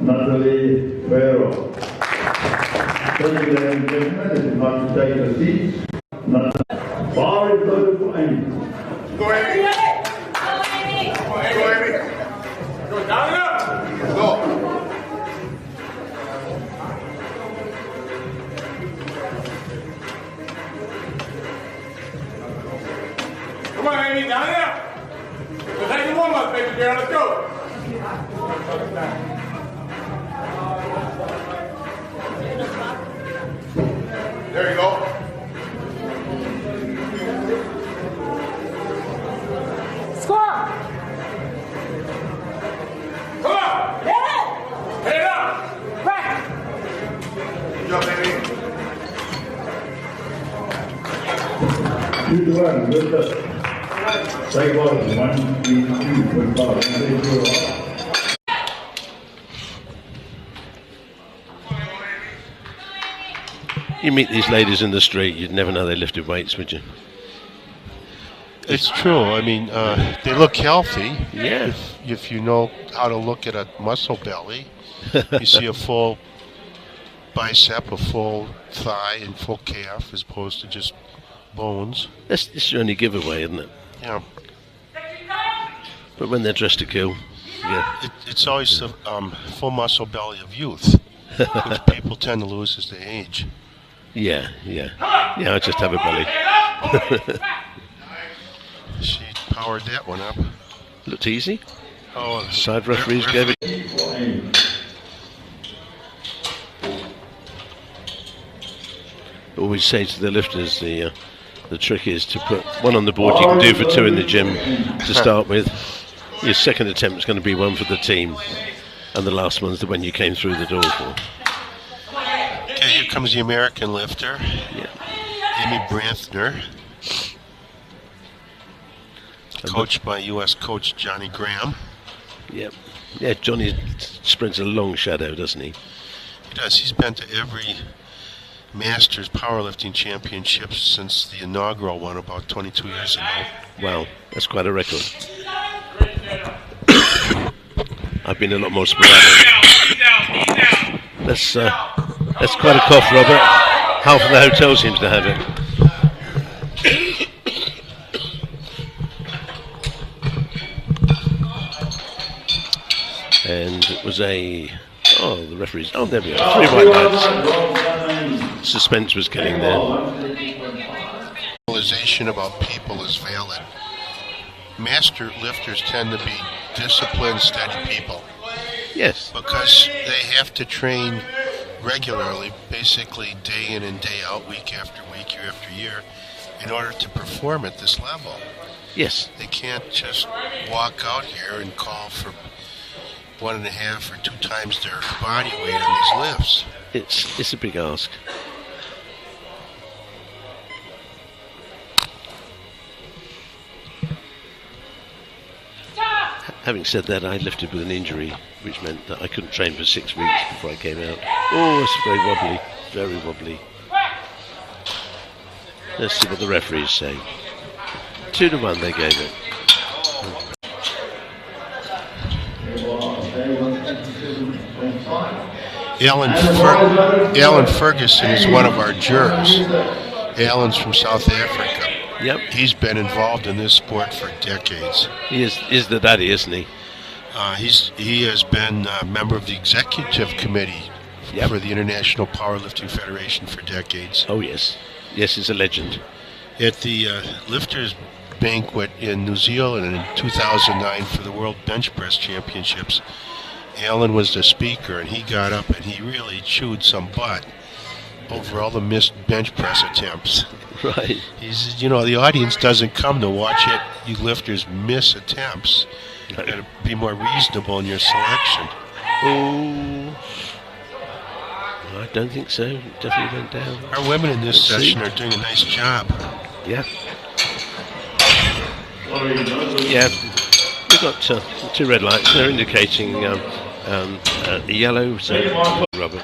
Thank you, ladies and gentlemen. If you'd like to take your seats. Bar is loaded for Amy. Go, Amy. Go, Amy. Go, Amy. Go, down and up. Go. Come on, Amy, down and up. We'll take the warm up, baby girl. Let's go. There you go. Score! Come on! Hit it! Hit it up! Right! Good job, baby. 2 to 1, good luck. Take 1, 3, 2, 5. You meet these ladies in the street, you'd never know they lifted weights, would you? It's true. I mean, they look healthy. Yeah. If you know how to look at a muscle belly, you see a full bicep, a full thigh, and full calf, as opposed to just bones. That's your only giveaway, isn't it? Yeah. But when they're dressed to kill, yeah. It's always the full muscle belly of youth, which people tend to lose as they age. Yeah. I just have a belly. She powered that one up. Looked easy. Oh, Side referees gave it. Always say to the lifters, the trick is to put one on the board you can do for 2 in the gym to start with. Your second attempt is going to be one for the team, and the last one's the one you came through the door for. okay, here comes the American lifter, Yeah. Amy Branthner, coached by U.S. coach Johnny Graham. Yep. Yeah, Johnny spreads a long shadow, doesn't he? He does. He's been to every Masters Powerlifting Championships since the inaugural one about 22 years ago. Wow, that's quite a record. I've been a lot more sporadic. That's quite a cough, Robert. Half of the hotel seems to have it. And it was the referees. Oh, there we are. 3 white lights. Suspense was killing there. Realization about people is valid. Master lifters tend to be disciplined, steady people Yes. because they have to train regularly, basically day in and day out, week after week, year after year, in order to perform at this level. Yes. They can't just walk out here and call for 1.5 or 2 times their body weight on these lifts. It's a big ask. Having said that, I lifted with an injury, which meant that I couldn't train for 6 weeks before I came out. Oh, it's very wobbly, very wobbly. Let's see what the referees say. 2 to 1 they gave it. Alan Ferguson is one of our jurors. Alan's from South Africa. Yep. He's been involved in this sport for decades. He is the daddy, isn't he? He has been a member of the executive committee for the International Powerlifting Federation for decades. Oh, yes. Yes, he's a legend. At the Lifters Banquet in New Zealand in 2009 for the World Bench Press Championships, Alan was the speaker, and he got up and he really chewed some butt over all the missed bench press attempts. Right. He says, the audience doesn't come to watch you lifters miss attempts. You've got to be more reasonable in your selection. Oh, I don't think so. It definitely went down. Our women in this session are doing a nice job. Yeah. Yeah. We've got 2 red lights. They're indicating yellow. So, Robert,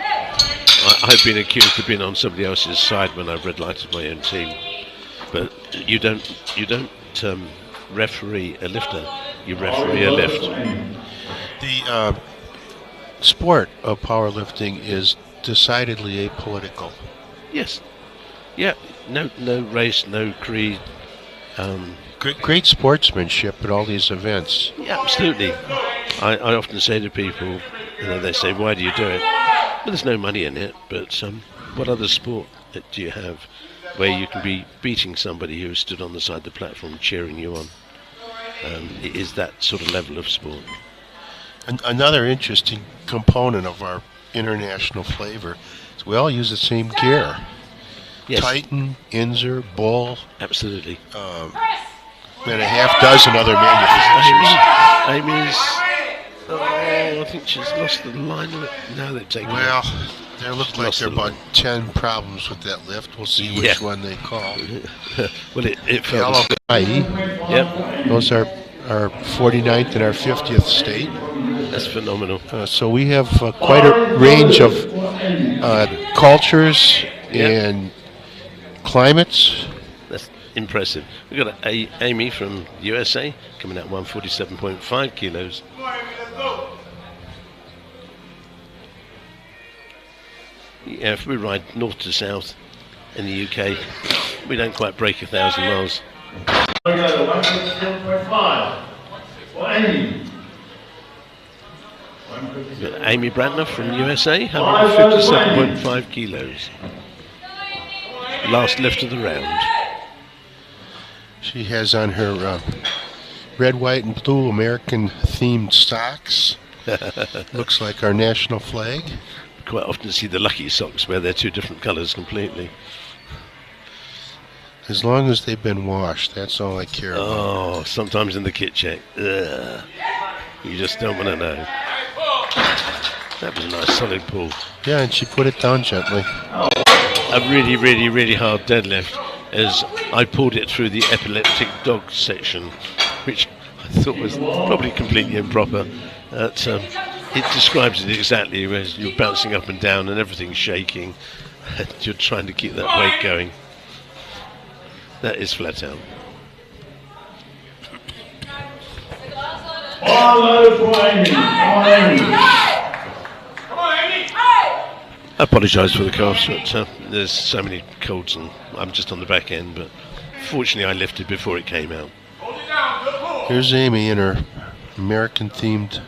I've been accused of being on somebody else's side when I've red lighted my own team. But you don't referee a lifter. You referee a lift. sport of powerlifting is decidedly apolitical. Yes. Yeah. No race, no creed. Great sportsmanship at all these events. Yeah, absolutely. I often say to people, they say, why do you do it? Well, there's no money in it, but what other sport do you have where you can be beating somebody who stood on the side of the platform cheering you on? It is that sort of level of sport. Another interesting component of our international flavor is we all use the same gear. Yes. Titan, Inzer, Bull. Absolutely. And a half dozen other manufacturers. I think she's lost the line of it. Now they've taken Well, there look like there are about 10 problems with that lift. We'll see which one they call. Well, it Yellow felt... Yep. Those are our 49th and our 50th state. That's phenomenal. So we have quite a range of cultures and climates. That's impressive. We've got Amy from USA coming out 147.5 kilos. Yeah, if we ride north to south in the UK, we don't quite break 1,000 miles. We go to 157.5 for Amy. We've got Amy Brantner from USA, 157.5 kilos. Last lift of the round. She has on her red, white, and blue American-themed socks. Looks like our national flag. Quite often see the lucky socks where they're two different colours completely. As long as they've been washed, that's all I care about. Oh, sometimes in the kit check. Ugh. You just don't want to know. That was a nice solid pull. Yeah, and she put it down gently. A really, really, really hard deadlift as I pulled it through the epileptic dog section, which I thought was probably completely improper. It describes it exactly as you're bouncing up and down and everything's shaking and you're trying to keep that weight going. That is flat out. I apologise for the coughs, but there's so many colds and I'm just on the back end, but fortunately I lifted before it came out. Here's Amy in her American-themed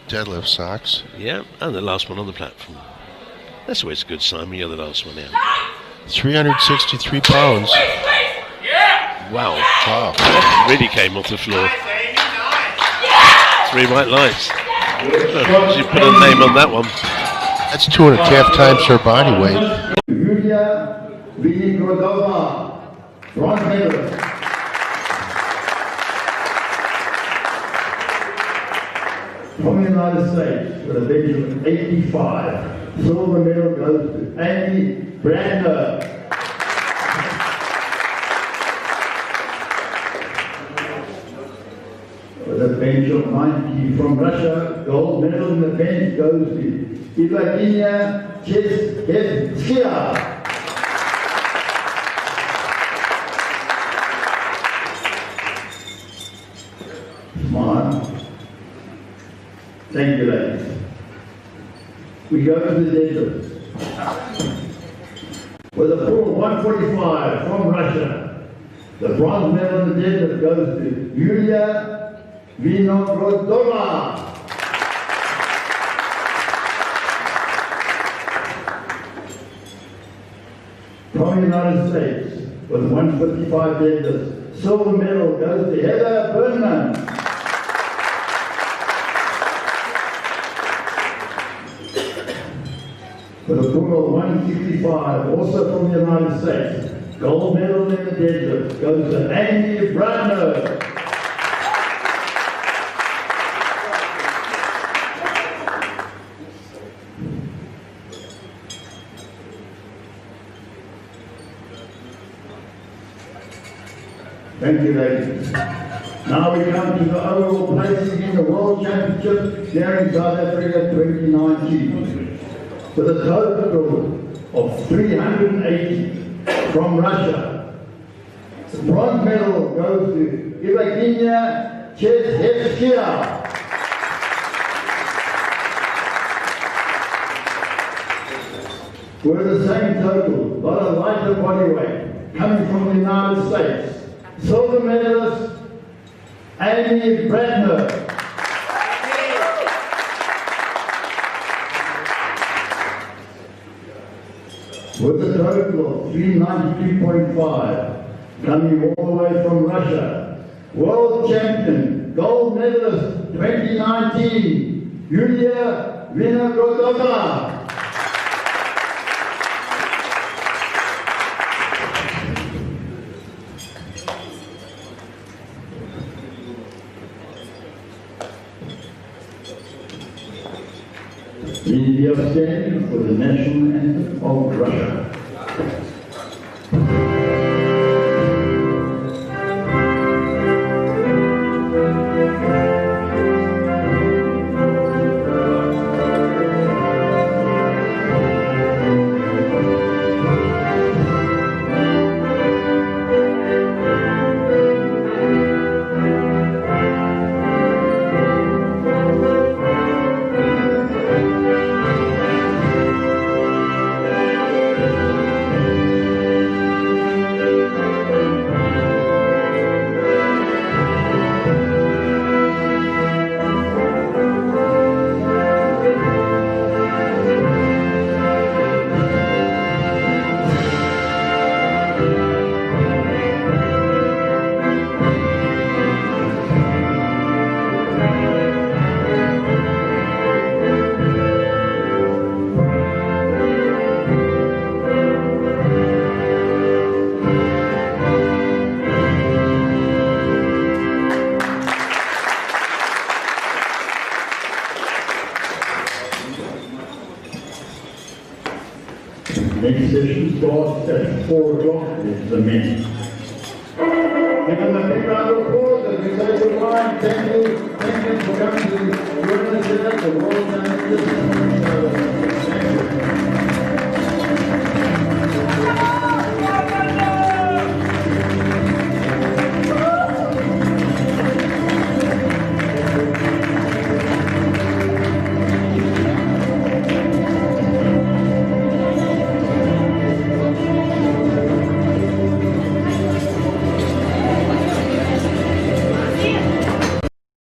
deadlift socks. Yeah, and the last one on the platform. That's always a good sign when you're the last one out. 363 pounds. Wow. That really came off the floor. 3 white lights. You put a name on that one. That's 2.5 times her body weight. Yulia Vinogradova, bronze medal. From the United States with a bench of 85. Silver medal goes to Amy Brantner. With a bench of 90 from Russia, gold medal in the bench goes to Evgenia Cheskevskaya. Smile. Thank you, ladies. We go to the deadlift. With a full 145 from Russia, the bronze medal in the deadlift goes to Yulia Vinogradova. From the United States, with 155 deadlifts, silver medal goes to Heather Burnham. With a total of 165, also from the United States, gold medal in the deadlift goes to Amy Brantner. Thank you, ladies. Now we come to the overall placing in the World Championship here in South Africa 2019. With a total of 380 from Russia. The bronze medal goes to Evgenia Cheskevskaya. were the same total, but a lighter body weight, coming from the United States. Silver medalist, Amy Bradner. With a total of 392.5, coming all the way from Russia, world champion, gold medalist 2019, Yulia Vinogorodova. Please be upstanding for the national anthem of Russia. Next session starts at 4 o'clock. It's the men. Give them a big round of applause as we say goodbye. Thank you.